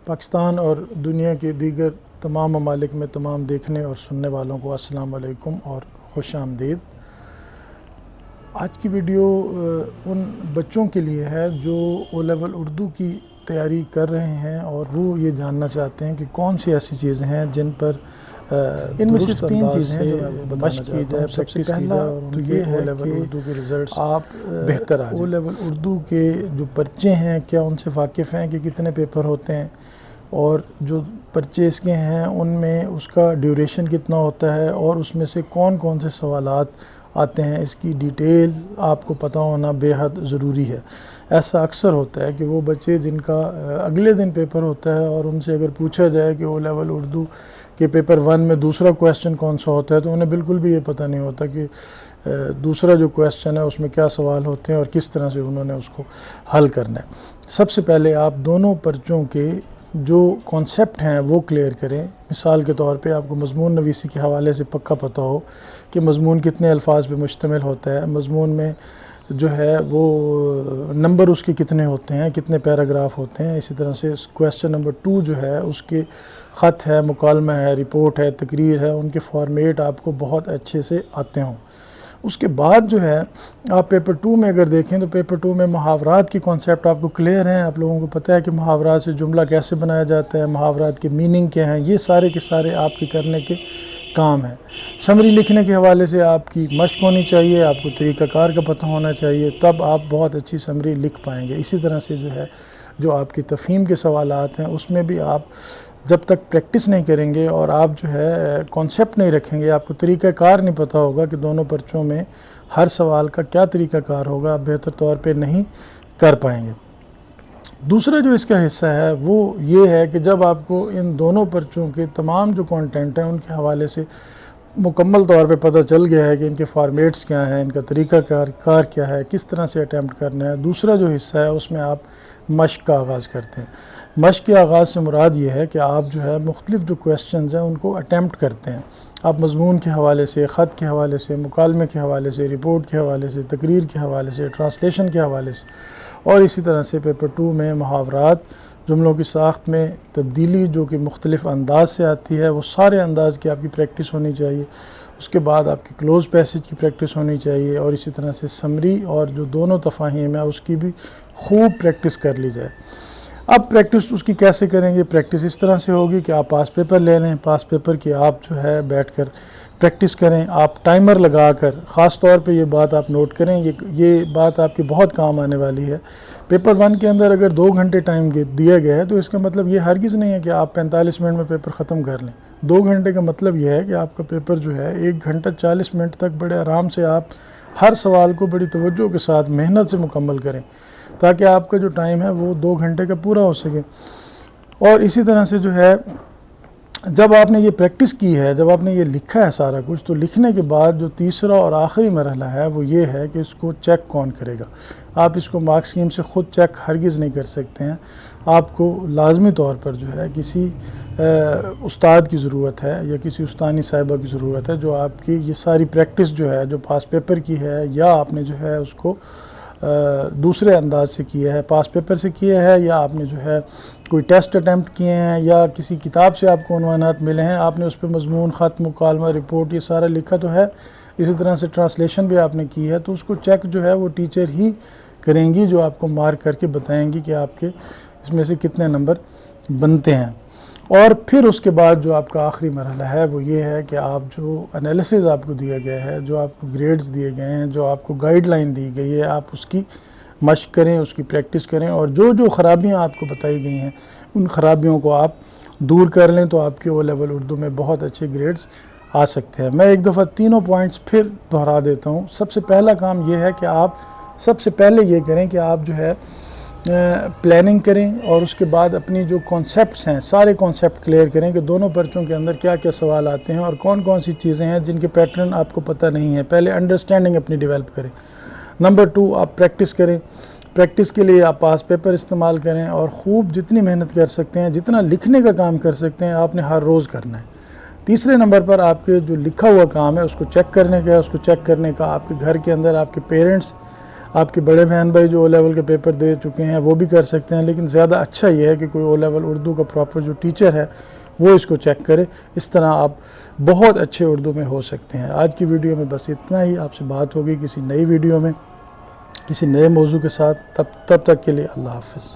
پاکستان اور دنیا کے دیگر تمام ممالک میں تمام دیکھنے اور سننے والوں کو السلام علیکم اور خوش آمدید۔ آج کی ویڈیو ان بچوں کے لیے ہے جو او لیول اردو کی تیاری کر رہے ہیں اور وہ یہ جاننا چاہتے ہیں کہ کون سی ایسی چیزیں ہیں جن پر ان میں سے 3 چیزیں ہیں جو مشق کی جائے۔ سب سے پہلا تو یہ ہے کہ اردو کے رزلٹس آپ بہتر او لیول اردو کے جو پرچے ہیں کیا ان سے واقف ہیں کہ کتنے پیپر ہوتے ہیں، اور جو پرچے اس کے ہیں ان میں اس کا ڈیوریشن کتنا ہوتا ہے اور اس میں سے کون کون سے سوالات آتے ہیں، اس کی ڈیٹیل آپ کو پتہ ہونا بے حد ضروری ہے۔ ایسا اکثر ہوتا ہے کہ وہ بچے جن کا اگلے دن پیپر ہوتا ہے اور ان سے اگر پوچھا جائے کہ او لیول اردو کہ پیپر 1 میں دوسرا کویسچن کون سا ہوتا ہے تو انہیں بالکل بھی یہ پتہ نہیں ہوتا کہ دوسرا جو کویسچن ہے اس میں کیا سوال ہوتے ہیں اور کس طرح سے انہوں نے اس کو حل کرنا ہے۔ سب سے پہلے آپ دونوں پرچوں کے جو کانسیپٹ ہیں وہ کلیئر کریں۔ مثال کے طور پہ آپ کو مضمون نویسی کے حوالے سے پکا پتہ ہو کہ مضمون کتنے الفاظ پہ مشتمل ہوتا ہے، مضمون میں جو ہے وہ نمبر اس کے کتنے ہوتے ہیں، کتنے پیراگراف ہوتے ہیں۔ اسی طرح سے کویسچن نمبر 2 جو ہے اس کے خط ہے، مکالمہ ہے، رپورٹ ہے، تقریر ہے، ان کے فارمیٹ آپ کو بہت اچھے سے آتے ہوں۔ اس کے بعد جو ہے آپ پیپر 2 میں اگر دیکھیں تو پیپر 2 میں محاورات کی کانسیپٹ آپ کو کلیئر ہیں، آپ لوگوں کو پتہ ہے کہ محاورات سے جملہ کیسے بنایا جاتا ہے، محاورات کے میننگ کیا ہیں، یہ سارے کے سارے آپ کے کرنے کے کام ہیں۔ سمری لکھنے کے حوالے سے آپ کی مشق ہونی چاہیے، آپ کو طریقہ کار کا پتہ ہونا چاہیے، تب آپ بہت اچھی سمری لکھ پائیں گے۔ اسی طرح سے جو ہے جو آپ کی تفہیم کے سوالات ہیں اس میں بھی آپ جب تک پریکٹس نہیں کریں گے اور آپ جو ہے کانسیپٹ نہیں رکھیں گے، آپ کو طریقہ کار نہیں پتہ ہوگا کہ دونوں پرچوں میں ہر سوال کا کیا طریقہ کار ہوگا، آپ بہتر طور پہ نہیں کر پائیں گے۔ دوسرا جو اس کا حصہ ہے وہ یہ ہے کہ جب آپ کو ان دونوں پرچوں کے تمام جو کانٹینٹ ہیں ان کے حوالے سے مکمل طور پہ پتہ چل گیا ہے کہ ان کے فارمیٹس کیا ہیں، ان کا طریقہ کار کیا ہے، کس طرح سے اٹیمپٹ کرنا ہے، دوسرا جو حصہ ہے اس میں آپ مشق کا آغاز کرتے ہیں۔ مشق کے آغاز سے مراد یہ ہے کہ آپ جو ہے مختلف جو کویسچنز ہیں ان کو اٹیمپٹ کرتے ہیں۔ آپ مضمون کے حوالے سے، خط کے حوالے سے، مکالمے کے حوالے سے، رپورٹ کے حوالے سے، تقریر کے حوالے سے، ٹرانسلیشن کے حوالے سے، اور اسی طرح سے پیپر 2 میں محاورات، جملوں کی ساخت میں تبدیلی جو کہ مختلف انداز سے آتی ہے، وہ سارے انداز کی آپ کی پریکٹس ہونی چاہیے۔ اس کے بعد آپ کی کلوز پیسج کی پریکٹس ہونی چاہیے، اور اسی طرح سے سمری اور جو دونوں تفاہیم ہیں اس کی بھی خوب پریکٹس کر لی جائے۔ اب پریکٹس اس کی کیسے کریں گے؟ پریکٹس اس طرح سے ہوگی کہ آپ پاس پیپر لے لیں، پاس پیپر کی آپ جو ہے بیٹھ کر پریکٹس کریں۔ آپ ٹائمر لگا کر، خاص طور پہ یہ بات آپ نوٹ کریں، یہ بات آپ کے بہت کام آنے والی ہے۔ پیپر 1 کے اندر اگر 2 گھنٹے ٹائم دیا گیا ہے تو اس کا مطلب یہ ہرگز نہیں ہے کہ آپ 45 منٹ میں پیپر ختم کر لیں۔ 2 گھنٹے کا مطلب یہ ہے کہ آپ کا پیپر جو ہے 1 گھنٹہ 40 منٹ تک بڑے آرام سے آپ ہر سوال کو بڑی توجہ کے ساتھ محنت سے مکمل کریں تاکہ آپ کا جو ٹائم ہے وہ 2 گھنٹے کا پورا ہو سکے۔ اور اسی طرح سے جو ہے جب آپ نے یہ پریکٹس کی ہے، جب آپ نے یہ لکھا ہے سارا کچھ، تو لکھنے کے بعد جو تیسرا اور آخری مرحلہ ہے وہ یہ ہے کہ اس کو چیک کون کرے گا۔ آپ اس کو مارک اسکیم سے خود چیک ہرگز نہیں کر سکتے ہیں، آپ کو لازمی طور پر جو ہے کسی استاد کی ضرورت ہے یا کسی استانی صاحبہ کی ضرورت ہے جو آپ کی یہ ساری پریکٹس جو ہے جو پاس پیپر کی ہے یا آپ نے جو ہے اس کو دوسرے انداز سے کیا ہے، پاس پیپر سے کیا ہے، یا آپ نے جو ہے کوئی ٹیسٹ اٹیمپٹ کیے ہیں، یا کسی کتاب سے آپ کو عنوانات ملے ہیں، آپ نے اس پہ مضمون، خط، مکالمہ، رپورٹ یہ سارا لکھا تو ہے۔ اسی طرح سے ٹرانسلیشن بھی آپ نے کی ہے، تو اس کو چیک جو ہے وہ ٹیچر ہی کریں گی، جو آپ کو مارک کر کے بتائیں گی کہ آپ کے اس میں سے کتنے نمبر بنتے ہیں۔ اور پھر اس کے بعد جو آپ کا آخری مرحلہ ہے وہ یہ ہے کہ آپ جو انالیسز آپ کو دیا گیا ہے، جو آپ کو گریڈز دیے گئے ہیں، جو آپ کو گائیڈ لائن دی گئی ہے، آپ اس کی مشق کریں، اس کی پریکٹس کریں، اور جو خرابیاں آپ کو بتائی گئی ہیں ان خرابیوں کو آپ دور کر لیں تو آپ کے او لیول اردو میں بہت اچھے گریڈز آ سکتے ہیں۔ میں ایک دفعہ تینوں پوائنٹس پھر دہرا دیتا ہوں۔ سب سے پہلا کام یہ ہے کہ آپ سب سے پہلے یہ کریں کہ آپ جو ہے پلاننگ کریں، اور اس کے بعد اپنی جو کانسیپٹس ہیں سارے کانسیپٹ کلیئر کریں کہ دونوں پرچوں کے اندر کیا کیا سوال آتے ہیں اور کون کون سی چیزیں ہیں جن کے پیٹرن آپ کو پتہ نہیں ہے۔ پہلے انڈرسٹینڈنگ اپنی ڈیولپ کریں۔ نمبر 2، آپ پریکٹس کریں۔ پریکٹس کے لیے آپ پاس پیپر استعمال کریں اور خوب جتنی محنت کر سکتے ہیں، جتنا لکھنے کا کام کر سکتے ہیں آپ نے ہر روز کرنا ہے۔ تیسرے نمبر پر آپ کے جو لکھا ہوا کام ہے اس کو چیک کرنے کا ہے، اس کو چیک کرنے کا آپ کے گھر کے اندر آپ کے پیرنٹس آپ کے بڑے بہن بھائی جو او لیول کے پیپر دے چکے ہیں وہ بھی کر سکتے ہیں، لیکن زیادہ اچھا یہ ہے کہ کوئی او لیول اردو کا پراپر جو ٹیچر ہے وہ اس کو چیک کرے، اس طرح آپ بہت اچھے اردو میں ہو سکتے ہیں۔ آج کی ویڈیو میں بس اتنا ہی، آپ سے بات ہوگی کسی نئی ویڈیو میں کسی نئے موضوع کے ساتھ، تب تک کے لیے اللہ حافظ۔